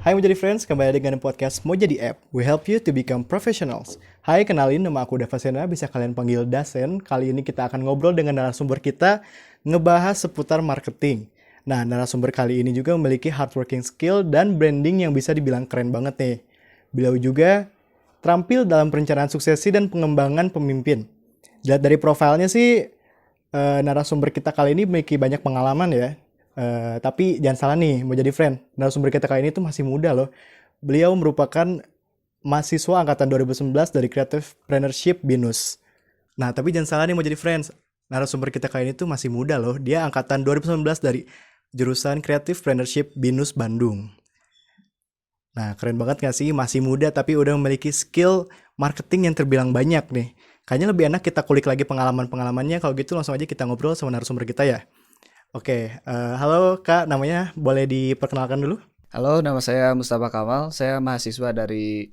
Hai Mau Jadi Friends, kembali dengan podcast Mau Jadi App. We help you to become professionals. Hai, kenalin nama aku Davasena, bisa kalian panggil Dasen. Kali ini kita akan ngobrol dengan narasumber kita, ngebahas seputar marketing. Nah, narasumber kali ini juga memiliki hardworking skill dan branding yang bisa dibilang keren banget nih. Beliau juga terampil dalam perencanaan suksesi dan pengembangan pemimpin. Dilihat dari profilnya sih, narasumber kita kali ini memiliki banyak pengalaman ya. Tapi jangan salah nih, Mau Jadi Friend, narasumber kita kali ini tuh masih muda loh. Beliau merupakan mahasiswa angkatan 2019 dari Creative Partnership BINUS. Nah, tapi jangan salah nih Mau Jadi Friends, narasumber kita kali ini tuh masih muda loh. Dia angkatan 2019 dari jurusan Creative Partnership BINUS Bandung. Nah, keren banget gak sih? Masih muda tapi udah memiliki skill marketing yang terbilang banyak nih. Kayaknya lebih enak kita kulik lagi pengalaman-pengalamannya. Kalau gitu langsung aja kita ngobrol sama narasumber kita ya. Oke, halo Kak, namanya boleh diperkenalkan dulu? Halo, nama saya Mustafa Kamal. Saya mahasiswa dari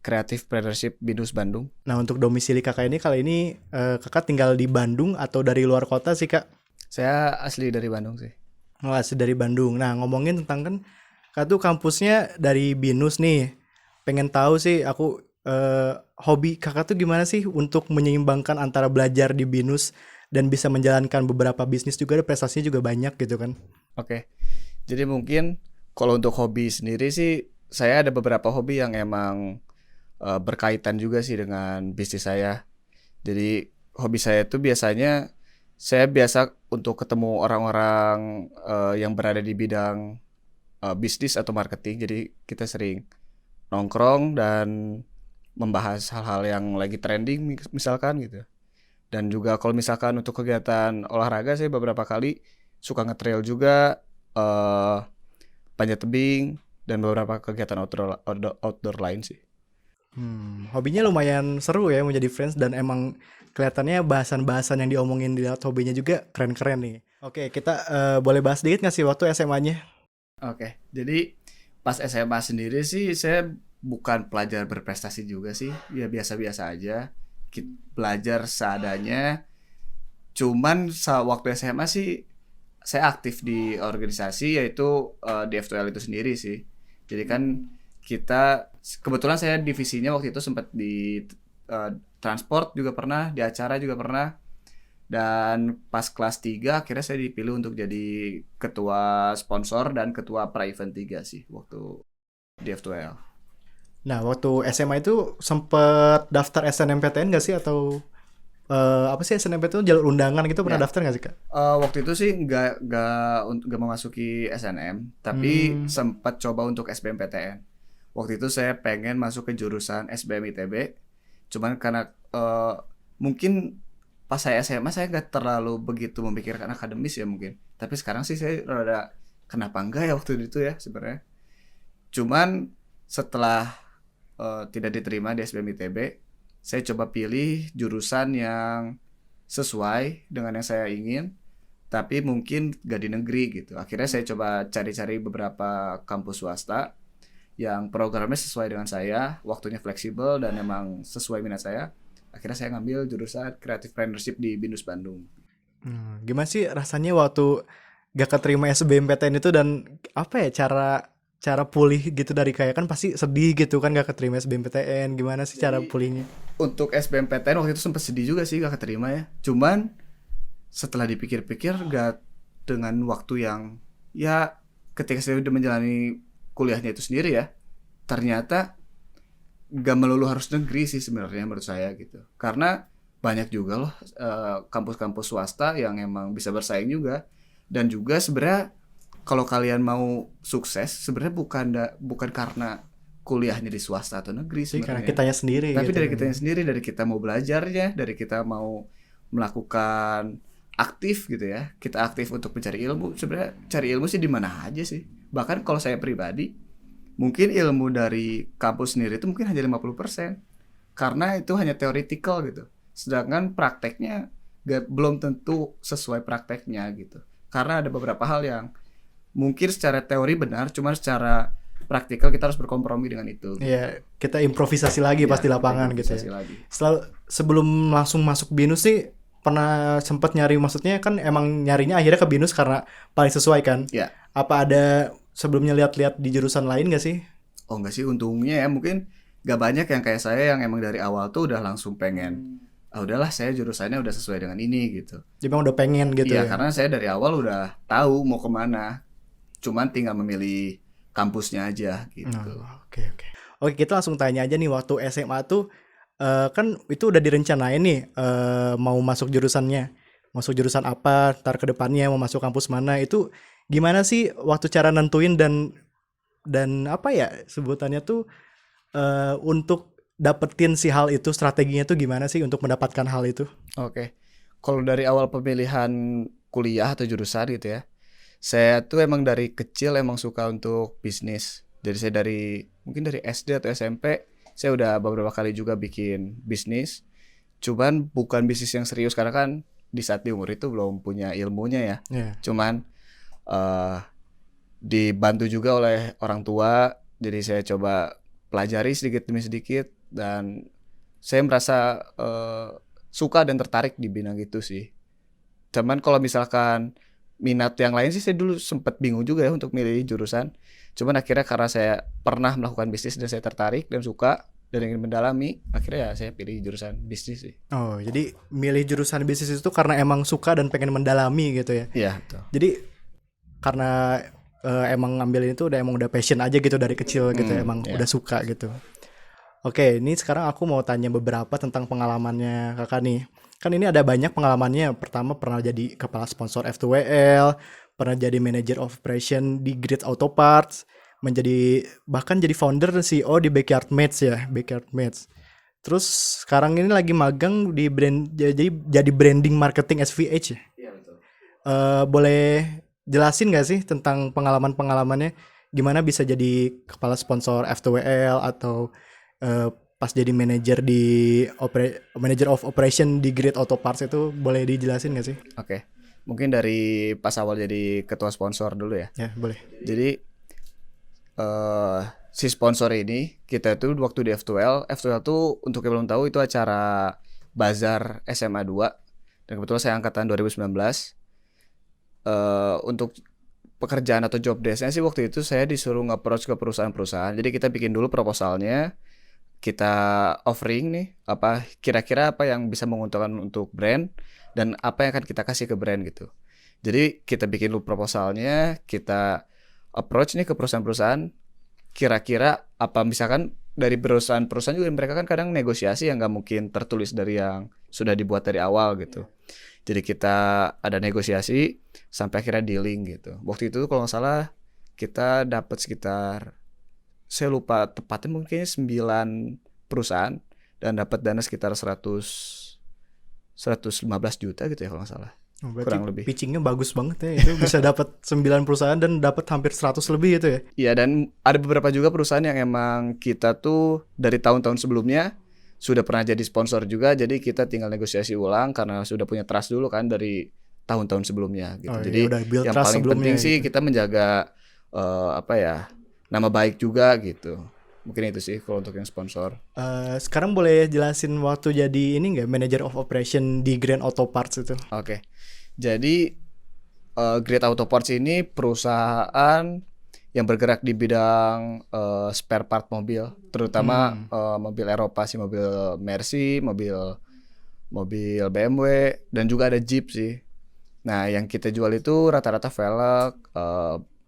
Creative Partnership BINUS Bandung. Nah, untuk domisili Kakak ini kali ini Kakak tinggal di Bandung atau dari luar kota sih Kak? Saya asli dari Bandung sih. Oh, asli dari Bandung. Nah, ngomongin tentang kan Kak tuh kampusnya dari BINUS nih. Pengen tahu sih aku hobi Kakak tuh gimana sih untuk menyeimbangkan antara belajar di BINUS dan bisa menjalankan beberapa bisnis juga, ada prestasinya juga banyak gitu kan. Oke, jadi mungkin kalau untuk hobi sendiri sih, saya ada beberapa hobi yang emang berkaitan juga sih dengan bisnis saya. Jadi hobi saya itu biasanya, saya biasa untuk ketemu orang-orang yang berada di bidang bisnis atau marketing. Jadi kita sering nongkrong dan membahas hal-hal yang lagi trending misalkan gitu. Dan juga kalau misalkan untuk kegiatan olahraga saya beberapa kali suka nge-trail juga, eh panjat tebing dan beberapa kegiatan outdoor lain sih. Hobinya lumayan seru ya menjadi friends dan emang kelihatannya bahasan-bahasan yang diomongin di lewat hobinya juga keren-keren nih. Oke, kita boleh bahas dikit nggak sih waktu SMA-nya? Oke, jadi pas SMA sendiri sih saya bukan pelajar berprestasi juga sih, ya biasa-biasa aja. Belajar seadanya. Cuman waktu SMA sih saya aktif di organisasi yaitu di FTL itu sendiri sih. Jadi kan kita kebetulan saya divisinya waktu itu sempat di transport juga pernah, di acara juga pernah. Dan pas kelas 3 akhirnya saya dipilih untuk jadi ketua sponsor dan ketua pra-event 3 sih waktu di F2L. Nah, waktu SMA itu sempet daftar SNMPTN nggak sih atau apa sih SNMPTN itu jalur undangan gitu pernah Ya, daftar nggak sih Kak? waktu itu sih nggak memasuki SNM, tapi sempat coba untuk SBMPTN. Waktu itu saya pengen masuk ke jurusan SBM ITB, cuman karena mungkin pas saya SMA saya nggak terlalu begitu memikirkan akademis ya mungkin. Tapi sekarang sih saya rada kenapa enggak ya waktu itu ya sebenarnya. Cuman setelah tidak diterima di SBM ITB, saya coba pilih jurusan yang sesuai dengan yang saya ingin, tapi mungkin gak di negeri gitu. Akhirnya saya coba cari-cari beberapa kampus swasta yang programnya sesuai dengan saya, waktunya fleksibel dan emang sesuai minat saya. Akhirnya saya ngambil jurusan Creative Partnership di BINUS Bandung. Gimana sih rasanya waktu gak keterima SBMPTN itu dan apa ya cara pulih gitu dari kayak kan pasti sedih gitu kan gak keterima SBMPTN, gimana sih cara Jadi pulihnya? untuk SBMPTN waktu itu sempat sedih juga sih gak keterima ya. Cuman setelah dipikir-pikir gak dengan waktu yang ya ketika saya udah menjalani kuliahnya itu sendiri ya, ternyata gak melulu harus negeri sih sebenarnya menurut saya gitu. Karena banyak juga loh kampus-kampus swasta yang emang bisa bersaing juga. Dan juga sebenarnya kalau kalian mau sukses sebenarnya bukan karena kuliahnya di swasta atau negeri Sih karena sebenarnya. kitanya sendiri Tapi gitu dari kan. kitanya sendiri, dari kita mau belajarnya, dari kita mau melakukan aktif gitu ya. Kita aktif untuk mencari ilmu. Sebenarnya cari ilmu sih di mana aja sih. Bahkan kalau saya pribadi, mungkin ilmu dari kampus sendiri itu mungkin hanya 50%. Karena itu hanya theoretical gitu. Sedangkan prakteknya belum tentu sesuai prakteknya gitu. Karena ada beberapa hal yang mungkin secara teori benar, cuman secara praktikal kita harus berkompromi dengan itu. Ya, kita improvisasi lagi pas Ya, di kita lapangan gitu improvisasi ya. lagi. Sebelum langsung masuk BINUS sih pernah sempat nyari, maksudnya kan emang nyarinya akhirnya ke BINUS karena paling sesuai kan. Ya, Apa ada sebelumnya lihat-lihat di jurusan lain nggak sih? Oh enggak sih, untungnya ya mungkin gak banyak yang kayak saya yang emang dari awal tuh udah langsung pengen, ah udahlah saya jurusannya udah sesuai dengan ini gitu. Jadi emang udah pengen gitu Iya, ya? karena saya dari awal udah tahu mau kemana, cuman tinggal memilih kampusnya aja gitu. Oke, oke. Oke, kita langsung tanya aja nih, waktu SMA tuh kan itu udah direncanain nih, mau masuk jurusannya, masuk jurusan apa, ntar ke depannya mau masuk kampus mana, itu gimana sih waktu cara nentuin dan apa ya sebutannya tuh, untuk dapetin si hal itu, strateginya tuh gimana sih untuk mendapatkan hal itu? Oke. Kalau dari awal pemilihan kuliah atau jurusan gitu ya, saya tuh emang dari kecil emang suka untuk bisnis. Jadi saya mungkin dari SD atau SMP, saya udah beberapa kali juga bikin bisnis. Cuman bukan bisnis yang serius karena kan di saat di umur itu belum punya ilmunya ya. Iya. Cuman eh dibantu juga oleh orang tua, jadi saya coba pelajari sedikit demi sedikit dan saya merasa suka dan tertarik di bidang itu sih. Cuman kalau misalkan minat yang lain sih saya dulu sempat bingung juga ya untuk milih jurusan. Cuman akhirnya karena saya pernah melakukan bisnis dan saya tertarik dan suka dan ingin mendalami, akhirnya ya saya pilih jurusan bisnis sih. Oh, jadi milih jurusan bisnis itu karena emang suka dan pengen mendalami gitu ya? Iya, betul. Jadi karena emang ngambil itu emang udah passion aja gitu dari kecil gitu, emang iya. udah suka gitu. Oke, ini sekarang aku mau tanya beberapa tentang pengalamannya kakak nih. Kan ini ada banyak pengalamannya. Pertama pernah jadi kepala sponsor F2WL, pernah jadi manager of operation di Grid Auto Parts, bahkan jadi founder dan CEO di Backyard Mates ya, Backyard Mates. Terus sekarang ini lagi magang di jadi branding marketing SVH ya. Iya, betul. Boleh jelasin nggak sih tentang pengalaman-pengalamannya, gimana bisa jadi kepala sponsor F2WL atau pas jadi manager of operation di Grid Auto Parts, itu boleh dijelasin nggak sih? Oke. Mungkin dari pas awal jadi ketua sponsor dulu ya. Ya, boleh. Jadi si sponsor ini kita tuh waktu di F2L tuh untuk yang belum tahu itu acara bazar SMA 2 dan kebetulan saya angkatan 2019. Untuk pekerjaan atau job desk-nya sih waktu itu saya disuruh nge-approach ke perusahaan-perusahaan. Jadi kita bikin dulu proposalnya, kita offering nih kira-kira apa yang bisa menguntungkan untuk brand dan apa yang akan kita kasih ke brand gitu. Jadi kita bikin dulu proposalnya, kita approach nih ke perusahaan-perusahaan, kira-kira apa, misalkan dari perusahaan-perusahaan juga mereka kan kadang negosiasi yang nggak mungkin tertulis dari yang sudah dibuat dari awal gitu. Jadi kita ada negosiasi sampai akhirnya dealing gitu. Waktu itu kalau nggak salah kita dapat sekitar, saya lupa tepatnya mungkin 9 perusahaan dan dapat dana sekitar 115 juta gitu ya kalau nggak salah. Oh, berarti Kurang lebih. pitchingnya bagus banget ya, itu bisa dapat 9 perusahaan dan dapat hampir 100 lebih gitu ya. Iya, dan ada beberapa juga perusahaan yang emang kita tuh dari tahun-tahun sebelumnya sudah pernah jadi sponsor juga, jadi kita tinggal negosiasi ulang karena sudah punya trust dulu kan dari tahun-tahun sebelumnya gitu. Oh, Jadi iya, udah build yang trust paling sebelumnya penting sih gitu. kita menjaga nama baik juga gitu. Mungkin itu sih kalau untuk yang sponsor. Sekarang boleh jelasin waktu jadi ini nggak, manager of operation di Grand Auto Parts itu? Oke. Jadi Great Auto Parts ini perusahaan yang bergerak di bidang spare part mobil, terutama mobil Eropa sih, mobil Mercy, mobil BMW dan juga ada Jeep sih. Nah, yang kita jual itu rata-rata velg,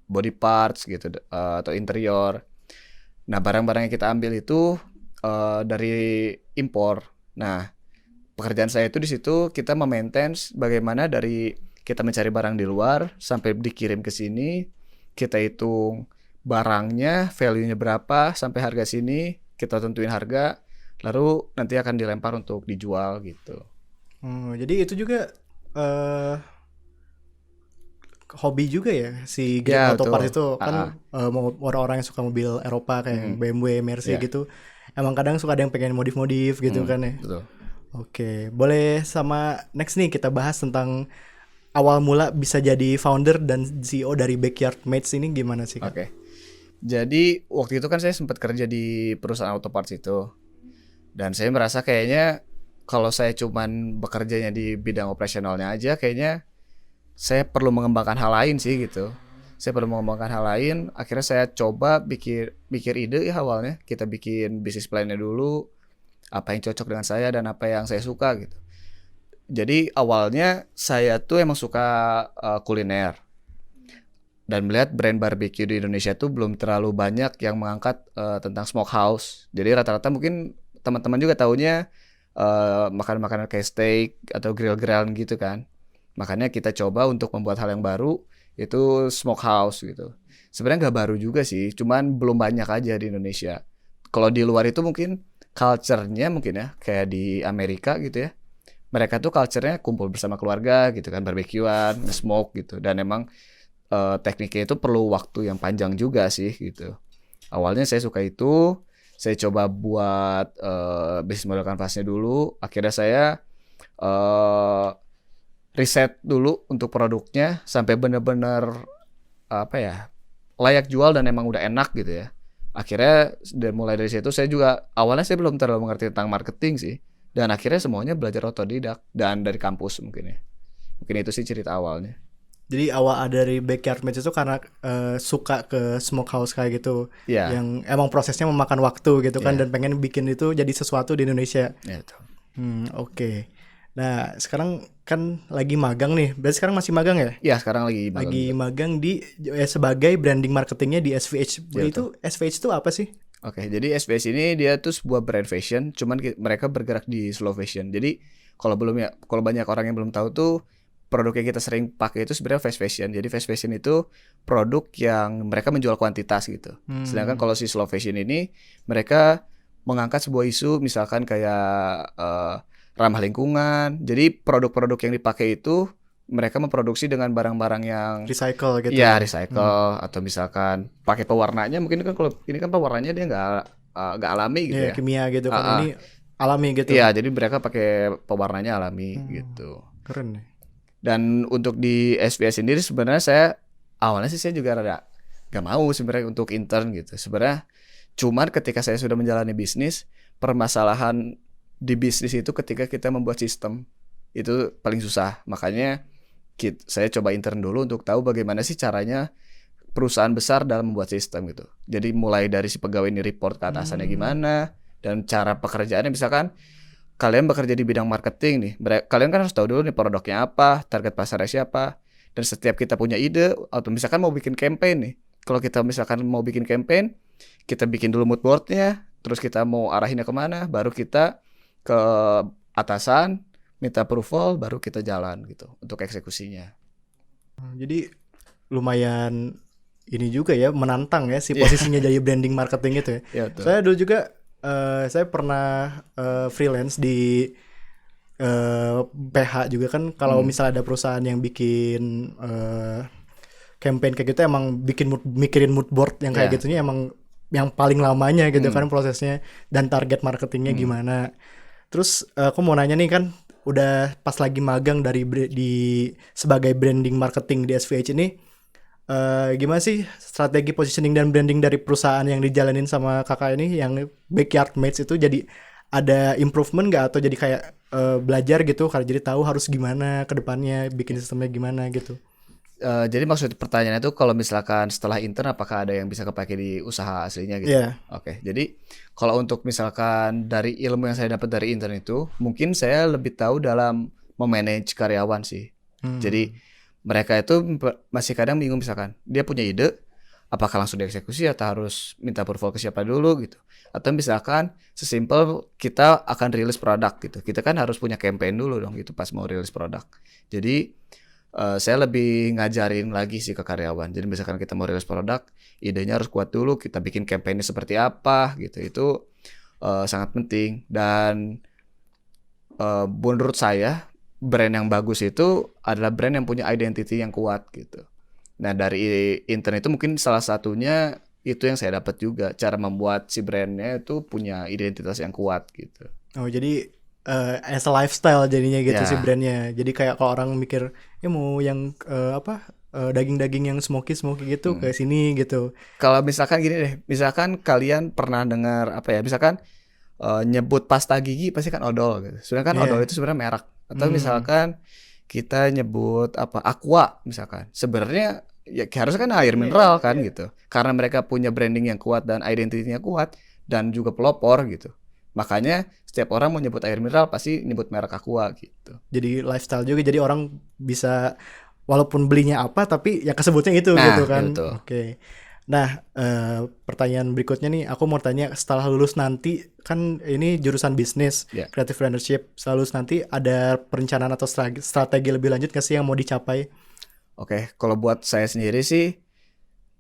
body parts gitu atau interior. Nah, barang-barang yang kita ambil itu dari impor. Nah, pekerjaan saya itu di situ kita memaintain bagaimana dari kita mencari barang di luar sampai dikirim ke sini, kita hitung barangnya, value-nya berapa sampai harga sini, kita tentuin harga, lalu nanti akan dilempar untuk dijual gitu. Jadi itu juga hobi juga ya si Ya, Grand Auto betul. Parts itu kan, orang-orang yang suka mobil Eropa kayak BMW, Mercy Ya. gitu. Emang kadang suka ada yang pengen modif-modif gitu kan ya. Betul. Oke, boleh sama next nih kita bahas tentang awal mula bisa jadi founder dan CEO dari Backyard Mates ini gimana sih, Kak? Oke. Jadi waktu itu kan saya sempat kerja di perusahaan auto parts itu. Dan saya merasa kayaknya kalau saya cuman bekerjanya di bidang operasionalnya aja, kayaknya saya perlu mengembangkan hal lain sih gitu. saya perlu mengembangkan hal lain. Akhirnya saya coba pikir ide ya awalnya. Kita bikin bisnis plan-nya dulu, apa yang cocok dengan saya dan apa yang saya suka gitu. Jadi awalnya saya tuh emang suka kuliner dan melihat brand barbecue di Indonesia tuh belum terlalu banyak yang mengangkat tentang smokehouse. Jadi rata-rata mungkin teman-teman juga taunya makanan-makanan kayak steak atau grill-grillan gitu kan. Makanya kita coba untuk membuat hal yang baru, itu smokehouse gitu. Sebenarnya nggak baru juga sih, cuman belum banyak aja di Indonesia. Kalau di luar itu mungkin culture-nya mungkin ya kayak di Amerika gitu ya. Mereka tuh culture-nya kumpul bersama keluarga gitu kan, barbekyuan, smoke gitu. Dan emang tekniknya itu perlu waktu yang panjang juga sih gitu. Awalnya saya suka itu, saya coba buat bisnis model kanvasnya dulu. Akhirnya saya riset dulu untuk produknya sampai benar-benar apa ya, layak jual dan emang udah enak gitu ya. Akhirnya mulai dari situ saya juga awalnya saya belum terlalu mengerti tentang marketing sih. Dan akhirnya semuanya belajar otodidak dan dari kampus mungkin ya. Mungkin itu sih cerita awalnya. Jadi awal dari Backyard Match itu karena suka ke smokehouse kayak gitu, Iya. yang emang prosesnya memakan waktu gitu kan, Iya. dan pengen bikin itu jadi sesuatu di Indonesia. Ya itu. Oke. Nah sekarang kan lagi magang nih, berarti sekarang masih magang ya? Ya sekarang lagi magang Lagi juga. magang di sebagai branding marketingnya di SVH. Iya, Itu SVH itu apa sih? Oke, jadi SBS ini dia tuh sebuah brand fashion, cuman mereka bergerak di slow fashion. Jadi kalau banyak orang yang belum tahu tuh produk yang kita sering pakai itu sebenarnya fast fashion. Jadi fast fashion itu produk yang mereka menjual kuantitas gitu. Sedangkan kalau si slow fashion ini mereka mengangkat sebuah isu misalkan kayak ramah lingkungan. Jadi produk-produk yang dipakai itu mereka memproduksi dengan barang-barang yang Recycle gitu. ya recycle atau misalkan pakai pewarnanya mungkin kan kalau ini kan pewarnanya dia nggak alami gitu ya. Kimia gitu kan. Ini alami gitu. Iya, jadi mereka pakai pewarnanya alami gitu. Keren nih. Dan untuk di SBS sendiri sebenarnya awalnya sih saya juga rada nggak mau sebenarnya untuk intern gitu. Sebenarnya cuman ketika saya sudah menjalani bisnis, permasalahan di bisnis itu ketika kita membuat sistem itu paling susah. Makanya saya coba intern dulu untuk tahu bagaimana sih caranya perusahaan besar dalam membuat sistem gitu. Jadi mulai dari si pegawai ini report ke atasannya gimana, dan cara pekerjaannya misalkan kalian bekerja di bidang marketing nih, kalian kan harus tahu dulu nih produknya apa, target pasarnya siapa, dan setiap kita punya ide atau misalkan mau bikin campaign nih, kalau kita misalkan mau bikin campaign, kita bikin dulu mood boardnya, terus kita mau arahinnya kemana, baru kita ke atasan minta approval, baru kita jalan gitu untuk eksekusinya. Jadi lumayan ini juga ya, menantang ya si posisinya jadi branding marketing itu ya. Ya, betul. Saya dulu juga saya pernah freelance di PH juga kan. Kalau misalnya ada perusahaan yang bikin campaign kayak gitu, emang mikirin mood board yang kayak gitunya emang yang paling lamanya gitu kan prosesnya, dan target marketingnya gimana. Terus aku mau nanya nih kan, udah pas lagi magang sebagai branding marketing di SVH ini, gimana sih strategi positioning dan branding dari perusahaan yang dijalanin sama kakak ini yang Backyard Mates itu? Jadi ada improvement nggak, atau jadi kayak belajar gitu, karena jadi tahu harus gimana ke depannya, bikin sistemnya gimana gitu? Jadi maksud pertanyaannya itu kalau misalkan setelah intern apakah ada yang bisa kepake di usaha aslinya gitu? Iya. Oke, jadi kalau untuk misalkan dari ilmu yang saya dapat dari intern itu, mungkin saya lebih tahu dalam memanage karyawan sih. Jadi mereka itu masih kadang bingung, misalkan dia punya ide, apakah langsung dieksekusi atau harus minta approval ke siapa dulu gitu. Atau misalkan sesimpel kita akan rilis produk gitu, kita kan harus punya campaign dulu dong gitu pas mau rilis produk. Jadi saya lebih ngajarin lagi sih ke karyawan. Jadi misalkan kita mau rilis produk, idenya harus kuat dulu, kita bikin campaignnya seperti apa gitu. Itu sangat penting. Dan menurut saya brand yang bagus itu adalah brand yang punya identity yang kuat gitu. Nah dari intern itu mungkin salah satunya itu yang saya dapat juga, cara membuat si brandnya itu punya identitas yang kuat gitu. Oh, jadi as a lifestyle jadinya gitu Ya. sih brandnya. Jadi kayak kalau orang mikir ya mau yang daging-daging yang smoky gitu ke sini gitu. Kalau misalkan gini deh, misalkan kalian pernah dengar apa ya, misalkan nyebut pasta gigi pasti kan odol gitu. Sedangkan odol itu sebenarnya merek. Atau misalkan kita nyebut apa Aqua misalkan, sebenarnya ya harusnya kan air mineral kan gitu. Karena mereka punya branding yang kuat dan identitinya kuat dan juga pelopor gitu. Makanya setiap orang mau nyebut air mineral pasti nyebut merek Aqua gitu. Jadi lifestyle juga, jadi orang bisa walaupun belinya apa tapi yang kesebutnya itu Nah, gitu ya kan. betul. Oke. Nah, pertanyaan berikutnya nih, aku mau tanya setelah lulus nanti, kan ini jurusan bisnis, Ya. creative leadership, setelah lulus nanti ada perencanaan atau strategi lebih lanjut nggak sih yang mau dicapai? Oke, kalau buat saya sendiri sih,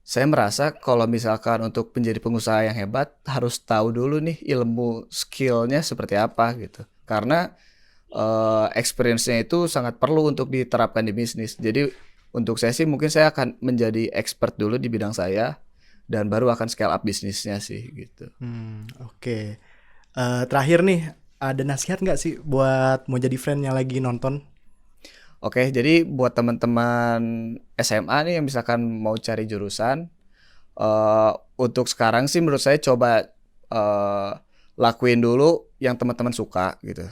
saya merasa kalau misalkan untuk menjadi pengusaha yang hebat harus tahu dulu nih ilmu skillnya seperti apa gitu. Karena experience-nya itu sangat perlu untuk diterapkan di bisnis. Jadi untuk saya sih mungkin saya akan menjadi expert dulu di bidang saya dan baru akan scale up bisnisnya sih gitu. Oke. Terakhir nih, ada nasihat nggak sih buat mau jadi friend yang lagi nonton? Oke, jadi buat teman-teman SMA nih yang misalkan mau cari jurusan, untuk sekarang sih menurut saya coba lakuin dulu yang teman-teman suka gitu.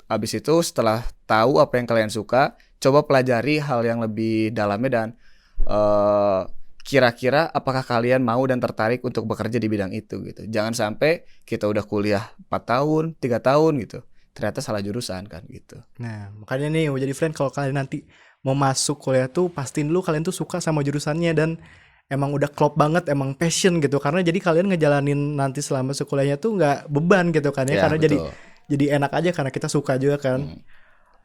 Habis itu setelah tahu apa yang kalian suka, coba pelajari hal yang lebih dalamnya dan eh, kira-kira apakah kalian mau dan tertarik untuk bekerja di bidang itu gitu. Jangan sampai kita udah kuliah 4 tahun, 3 tahun gitu. Ternyata salah jurusan kan gitu. Nah, makanya nih mau jadi friend, kalau kalian nanti mau masuk kuliah tuh pastiin dulu kalian tuh suka sama jurusannya dan emang udah klop banget, emang passion gitu. Karena jadi kalian ngejalanin nanti selama sekuliahnya tuh nggak beban gitu kan ya, Ya, karena betul. jadi enak aja karena kita suka juga kan.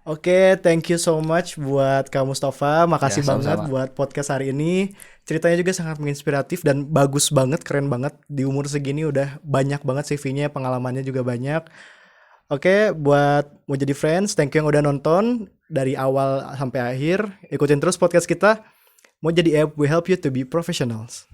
Oke, thank you so much buat Kak Mustafa. Ya, Makasih banget sama-sama. buat podcast hari ini. Ceritanya juga sangat menginspiratif dan bagus banget, keren banget. Di umur segini udah banyak banget CV-nya, pengalamannya juga banyak. Oke, buat mau jadi friends, thank you yang udah nonton dari awal sampai akhir. Ikutin terus podcast kita. Mau jadi app, we help you to be professionals.